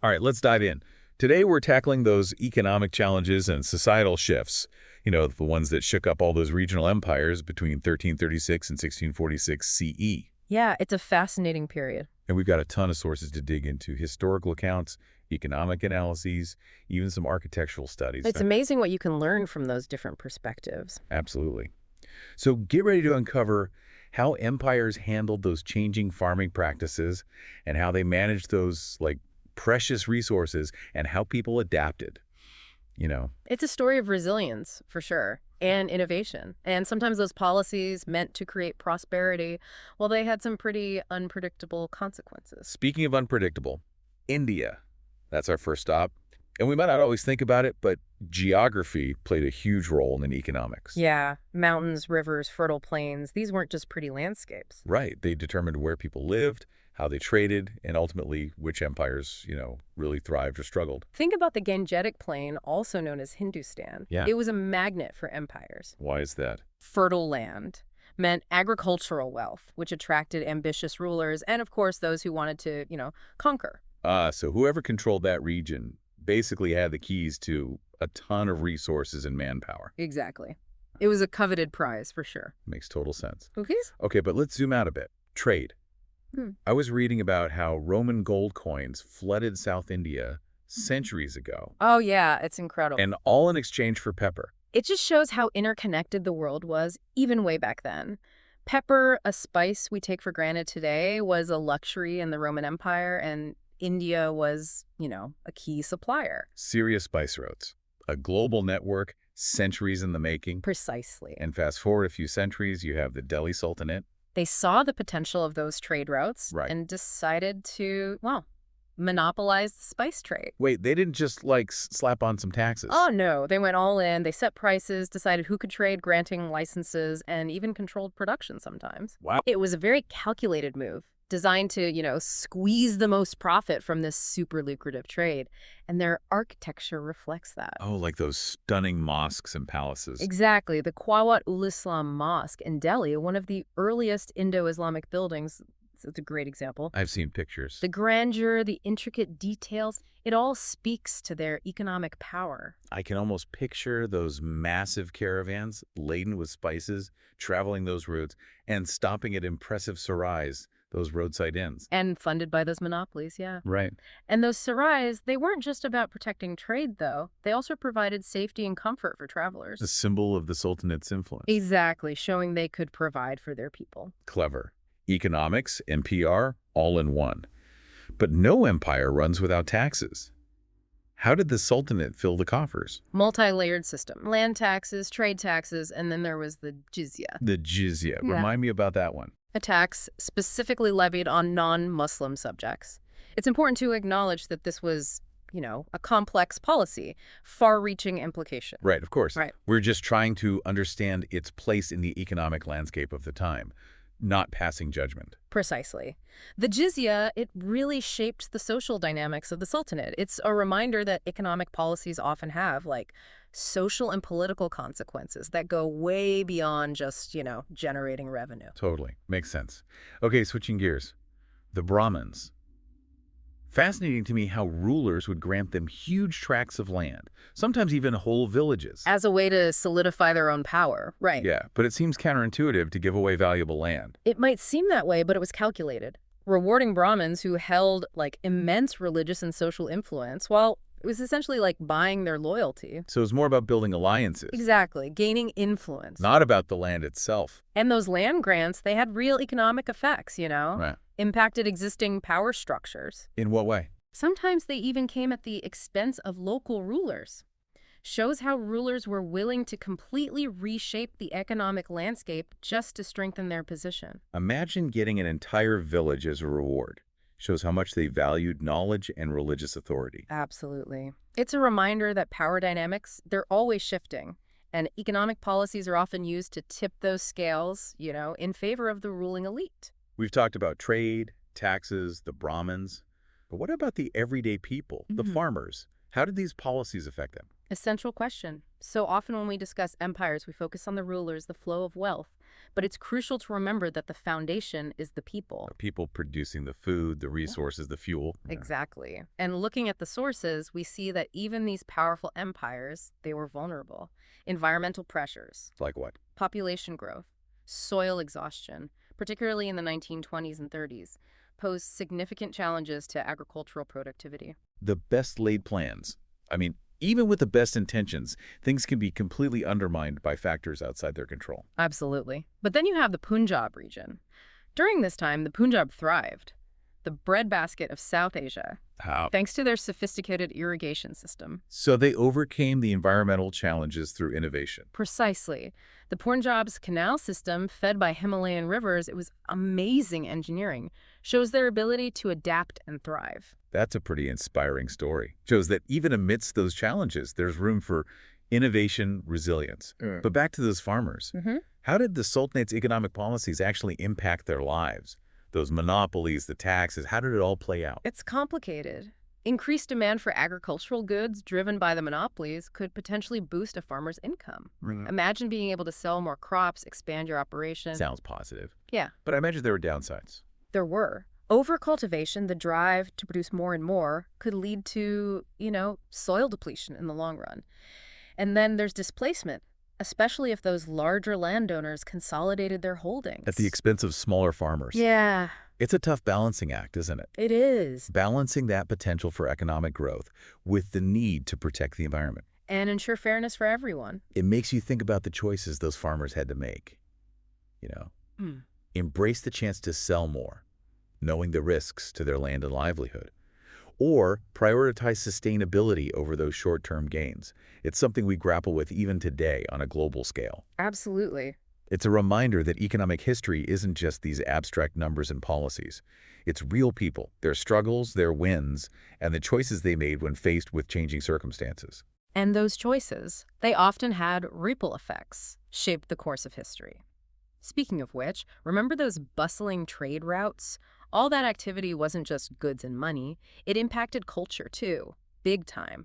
All right, let's dive in. Today, we're tackling those economic challenges and societal shifts, the ones that shook up all those regional empires between 1336 and 1646 CE. Yeah, it's a fascinating period. And we've got a ton of sources to dig into: historical accounts, economic analyses, even some architectural studies. It's amazing what you can learn from those different perspectives. Absolutely. So get ready to uncover how empires handled those changing farming practices and how they managed those, precious resources and how people adapted, It's a story of resilience, for sure, and innovation. And sometimes those policies meant to create prosperity, well, they had some pretty unpredictable consequences. Speaking of unpredictable, India, that's our first stop. And we might not always think about it, but geography played a huge role in economics. Yeah, mountains, rivers, fertile plains, these weren't just pretty landscapes. Right. They determined where people lived, how they traded, and ultimately which empires, really thrived or struggled. Think about the Gangetic Plain, also known as Hindustan. Yeah. It was a magnet for empires. Why is that? Fertile land meant agricultural wealth, which attracted ambitious rulers and, of course, those who wanted to, conquer. So whoever controlled that region basically had the keys to a ton of resources and manpower. Exactly. It was a coveted prize, for sure. Makes total sense. Okay. Okay, but let's zoom out a bit. Trade. I was reading about how Roman gold coins flooded South India centuries ago, Oh, yeah, it's incredible. and all in exchange for pepper. It just shows how interconnected the world was, even way back then. Pepper, a spice we take for granted today, was a luxury in the Roman Empire, and India was, a key supplier. Serious spice routes. A global network, centuries in the making. Precisely. And fast forward a few centuries, you have the Delhi Sultanate. They saw the potential of those trade routes Right. and decided to, monopolize the spice trade. Wait, they didn't just, slap on some taxes. Oh, no. They went all in. They set prices, decided who could trade, granting licenses, and even controlled production sometimes. Wow. It was a very calculated move, designed to, squeeze the most profit from this super lucrative trade. And their architecture reflects that. Oh, like those stunning mosques and palaces. Exactly. The Quwwat-ul-Islam Mosque in Delhi, one of the earliest Indo-Islamic buildings, it's a great example. I've seen pictures. The grandeur, the intricate details, it all speaks to their economic power. I can almost picture those massive caravans laden with spices traveling those routes and stopping at impressive sarais, those roadside inns. And funded by those monopolies, yeah. Right. And those sarais, they weren't just about protecting trade, though. They also provided safety and comfort for travelers. A symbol of the Sultanate's influence. Exactly, showing they could provide for their people. Clever. Economics and PR all in one. But no empire runs without taxes. How did the Sultanate fill the coffers? Multi-layered system. Land taxes, trade taxes, and then there was the jizya. The jizya. Yeah. Remind me about that one. A tax specifically levied on non-Muslim subjects. It's important to acknowledge that this was, a complex policy, far-reaching implication. Right, of course. Right. We're just trying to understand its place in the economic landscape of the time, not passing judgment. Precisely. The jizya, it really shaped the social dynamics of the Sultanate. It's a reminder that economic policies often have, social and political consequences that go way beyond just, generating revenue. Totally. Makes sense. Okay, switching gears. The Brahmins. Fascinating to me how rulers would grant them huge tracts of land, sometimes even whole villages. As a way to solidify their own power, right. Yeah, but it seems counterintuitive to give away valuable land. It might seem that way, but it was calculated. Rewarding Brahmins who held, immense religious and social influence, while it was essentially like buying their loyalty. So it's more about building alliances. Exactly, gaining influence. Not about the land itself. And those land grants, they had real economic effects, Right. Impacted existing power structures. In what way? Sometimes they even came at the expense of local rulers. Shows how rulers were willing to completely reshape the economic landscape just to strengthen their position. Imagine getting an entire village as a reward. Shows how much they valued knowledge and religious authority. Absolutely. It's a reminder that power dynamics, they're always shifting. And economic policies are often used to tip those scales, in favor of the ruling elite. We've talked about trade, taxes, the Brahmins. But what about the everyday people, the farmers? How did these policies affect them? Essential question. So often when we discuss empires, we focus on the rulers, the flow of wealth. But it's crucial to remember that the foundation is the people. People producing the food, the resources, the fuel. Yeah. Exactly. And looking at the sources, we see that even these powerful empires, they were vulnerable. Environmental pressures, Like what? population growth, soil exhaustion, particularly in the 1920s and 30s, posed significant challenges to agricultural productivity. The best laid plans. I mean, even with the best intentions, things can be completely undermined by factors outside their control. Absolutely. But then you have the Punjab region. During this time, the Punjab thrived, the breadbasket of South Asia, How? thanks to their sophisticated irrigation system. So they overcame the environmental challenges through innovation. Precisely. The Punjab's canal system, fed by Himalayan rivers, it was amazing engineering, shows their ability to adapt and thrive. That's a pretty inspiring story. Shows that even amidst those challenges, there's room for innovation, resilience. But back to those farmers. How did the Sultanate's economic policies actually impact their lives? Those monopolies, the taxes, how did it all play out? It's complicated. Increased demand for agricultural goods driven by the monopolies could potentially boost a farmer's income. Imagine being able to sell more crops, expand your operation. Sounds positive. Yeah, But I imagine there were downsides. there were. Overcultivation, the drive to produce more and more, could lead to, soil depletion in the long run. And then there's displacement, especially if those larger landowners consolidated their holdings. At the expense of smaller farmers. Yeah, It's a tough balancing act, isn't it? it is. Balancing that potential for economic growth with the need to protect the environment. And ensure fairness for everyone. It makes you think about the choices those farmers had to make. Embrace the chance to sell more, knowing the risks to their land and livelihood. Or prioritize sustainability over those short-term gains. It's something we grapple with even today on a global scale. Absolutely. It's a reminder that economic history isn't just these abstract numbers and policies. It's real people, their struggles, their wins, and the choices they made when faced with changing circumstances. And those choices, they often had ripple effects, shaped the course of history. Speaking of which, remember those bustling trade routes? All that activity wasn't just goods and money. It impacted culture, too. Big time.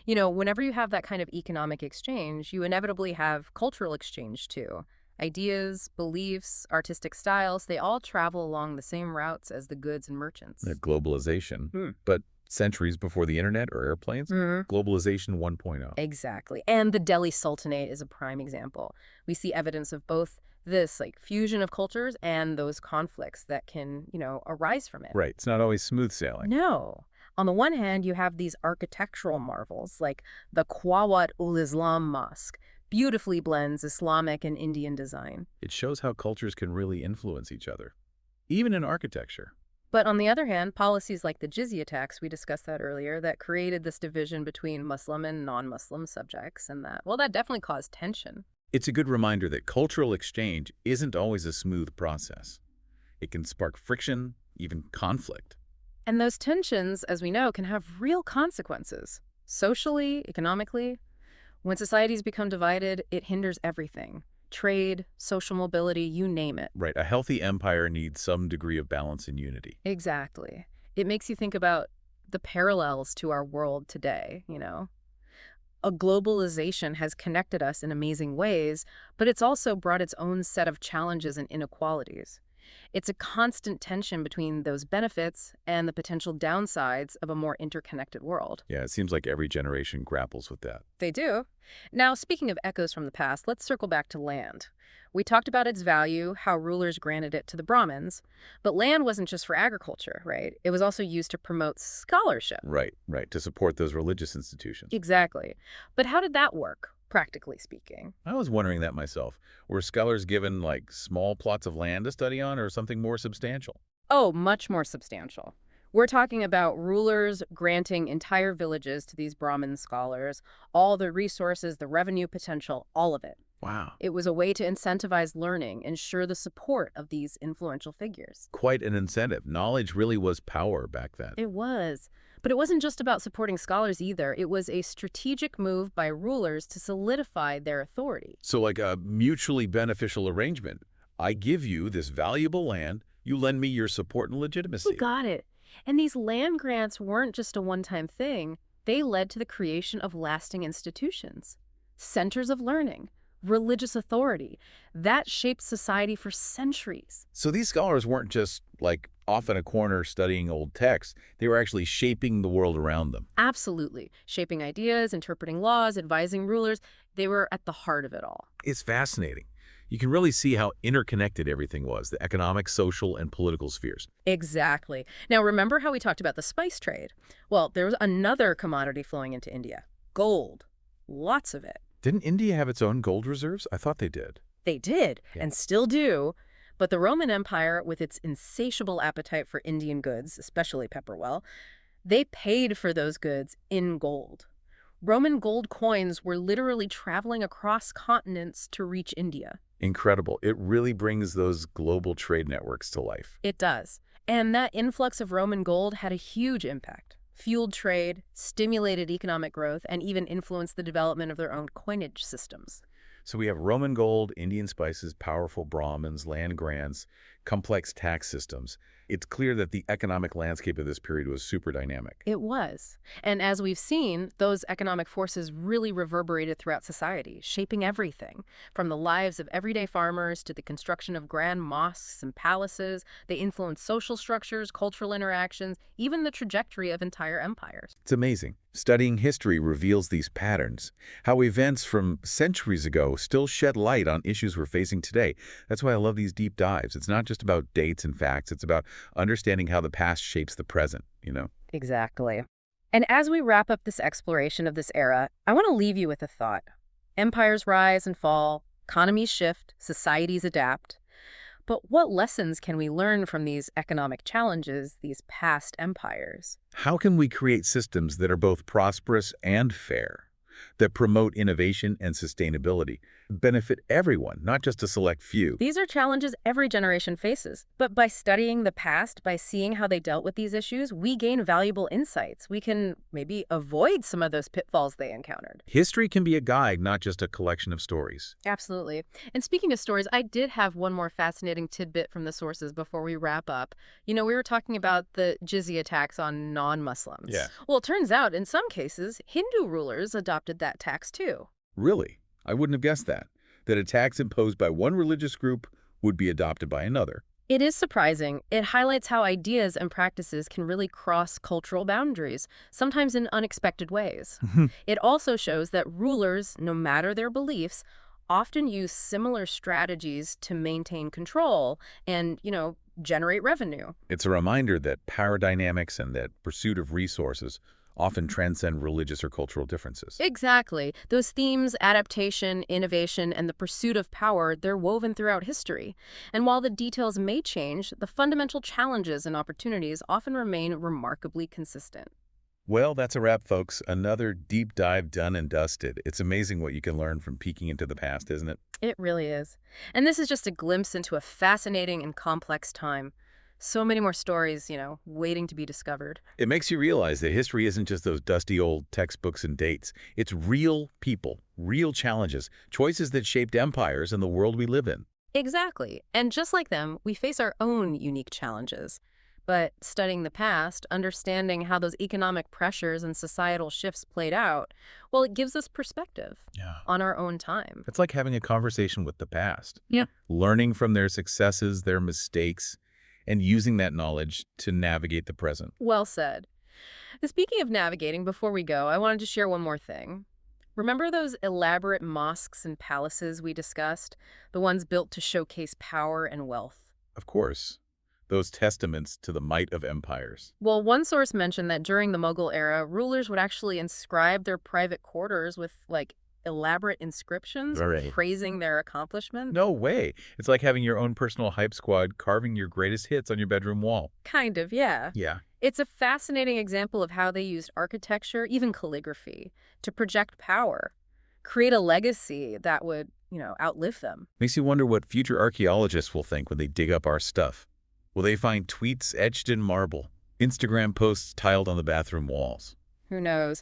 Whenever you have that kind of economic exchange, you inevitably have cultural exchange, too. Ideas, beliefs, artistic styles, they all travel along the same routes as the goods and merchants. Globalization. But centuries before the internet or airplanes, globalization 1.0. Exactly. And the Delhi Sultanate is a prime example. We see evidence of both this fusion of cultures and those conflicts that can, arise from it. Right. It's not always smooth sailing. No. On the one hand, you have these architectural marvels like the Quwwat-ul-Islam Mosque, beautifully blends Islamic and Indian design. It shows how cultures can really influence each other, even in architecture. But on the other hand, policies like the jizya tax, we discussed that earlier, that created this division between Muslim and non-Muslim subjects, and that definitely caused tension. It's a good reminder that cultural exchange isn't always a smooth process. It can spark friction, even conflict. And those tensions, as we know, can have real consequences, socially, economically. When societies become divided, it hinders everything. Trade, social mobility, you name it. Right. A healthy empire needs some degree of balance and unity. Exactly. It makes you think about the parallels to our world today, A globalization has connected us in amazing ways, but it's also brought its own set of challenges and inequalities. It's a constant tension between those benefits and the potential downsides of a more interconnected world. Yeah, it seems like every generation grapples with that. They do. Now, speaking of echoes from the past, let's circle back to land. We talked about its value, how rulers granted it to the Brahmins, but land wasn't just for agriculture, right? It was also used to promote scholarship. Right, to support those religious institutions. Exactly. But how did that work, practically speaking? I was wondering that myself. Were scholars given, small plots of land to study on or something more substantial? Oh, much more substantial. We're talking about rulers granting entire villages to these Brahmin scholars, all the resources, the revenue potential, all of it. Wow. It was a way to incentivize learning, ensure the support of these influential figures. Quite an incentive. Knowledge really was power back then. It was. But it wasn't just about supporting scholars either. It was a strategic move by rulers to solidify their authority. So like a mutually beneficial arrangement. I give you this valuable land, you lend me your support and legitimacy. You got it. And these land grants weren't just a one-time thing. They led to the creation of lasting institutions, centers of learning, religious authority. That shaped society for centuries. So these scholars weren't just, like, off in a corner studying old texts. They were actually shaping the world around them. Absolutely. Shaping ideas, interpreting laws, advising rulers. They were at the heart of it all. It's fascinating. You can really see how interconnected everything was, the economic, social, and political spheres. Exactly. Now, remember how we talked about the spice trade? Well, there was another commodity flowing into India, gold. Lots of it. Didn't India have its own gold reserves? I thought they did. They did, Yeah. and still do. But the Roman Empire, with its insatiable appetite for Indian goods, especially pepperwell, they paid for those goods in gold. Roman gold coins were literally traveling across continents to reach India. Incredible. It really brings those global trade networks to life. It does. And that influx of Roman gold had a huge impact. Fueled trade, stimulated economic growth, and even influenced the development of their own coinage systems. So we have Roman gold, Indian spices, powerful Brahmins, land grants, complex tax systems. It's clear that the economic landscape of this period was super dynamic. It was. And as we've seen, those economic forces really reverberated throughout society, shaping everything, from the lives of everyday farmers to the construction of grand mosques and palaces. They influenced social structures, cultural interactions, even the trajectory of entire empires. It's amazing. Studying history reveals these patterns, how events from centuries ago still shed light on issues we're facing today. That's why I love these deep dives. It's not just about dates and facts. It's about understanding how the past shapes the present, you know? Exactly. And as we wrap up this exploration of this era, I want to leave you with a thought. Empires rise and fall, economies shift, societies adapt. But what lessons can we learn from these economic challenges, these past empires? How can we create systems that are both prosperous and fair, that promote innovation and sustainability, benefit everyone, not just a select few? These are challenges every generation faces. But by studying the past, by seeing how they dealt with these issues, we gain valuable insights. We can maybe avoid some of those pitfalls they encountered. History can be a guide, not just a collection of stories. Absolutely. And speaking of stories, I did have one more fascinating tidbit from the sources before we wrap up. You know, we were talking about the jizya tax on non-Muslims. Yeah. Well, it turns out in some cases, Hindu rulers adopted that tax too. Really? I wouldn't have guessed that a tax imposed by one religious group would be adopted by another. It is surprising. It highlights how ideas and practices can really cross cultural boundaries, sometimes in unexpected ways. It also shows that rulers, no matter their beliefs, often use similar strategies to maintain control and, generate revenue. It's a reminder that power dynamics and that pursuit of resources often transcend religious or cultural differences. Exactly. Those themes, adaptation, innovation, and the pursuit of power, they're woven throughout history. And while the details may change, the fundamental challenges and opportunities often remain remarkably consistent. Well, that's a wrap, folks. Another deep dive done and dusted. It's amazing what you can learn from peeking into the past, isn't it? It really is. And this is just a glimpse into a fascinating and complex time. So many more stories, waiting to be discovered. It makes you realize that history isn't just those dusty old textbooks and dates. It's real people, real challenges, choices that shaped empires and the world we live in. Exactly. And just like them, we face our own unique challenges. But studying the past, understanding how those economic pressures and societal shifts played out, well, it gives us perspective on our own time. It's like having a conversation with the past. Yeah. Learning from their successes, their mistakes, and using that knowledge to navigate the present. Well said. Speaking of navigating, before we go, I wanted to share one more thing. Remember those elaborate mosques and palaces we discussed? The ones built to showcase power and wealth? Of course, those testaments to the might of empires. Well, one source mentioned that during the Mughal era, rulers would actually inscribe their private quarters with, elaborate inscriptions Right. praising their accomplishments. No way. It's like having your own personal hype squad carving your greatest hits on your bedroom wall. Kind of, yeah. Yeah. It's a fascinating example of how they used architecture, even calligraphy, to project power, create a legacy that would, outlive them. Makes you wonder what future archaeologists will think when they dig up our stuff. Will they find tweets etched in marble, Instagram posts tiled on the bathroom walls? Who knows?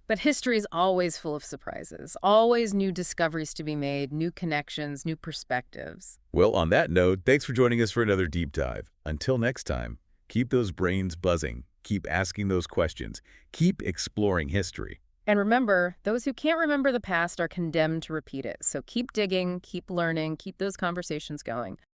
But history is always full of surprises, always new discoveries to be made, new connections, new perspectives. Well, on that note, thanks for joining us for another deep dive. Until next time, keep those brains buzzing, keep asking those questions, keep exploring history. And remember, those who can't remember the past are condemned to repeat it. So keep digging, keep learning, keep those conversations going.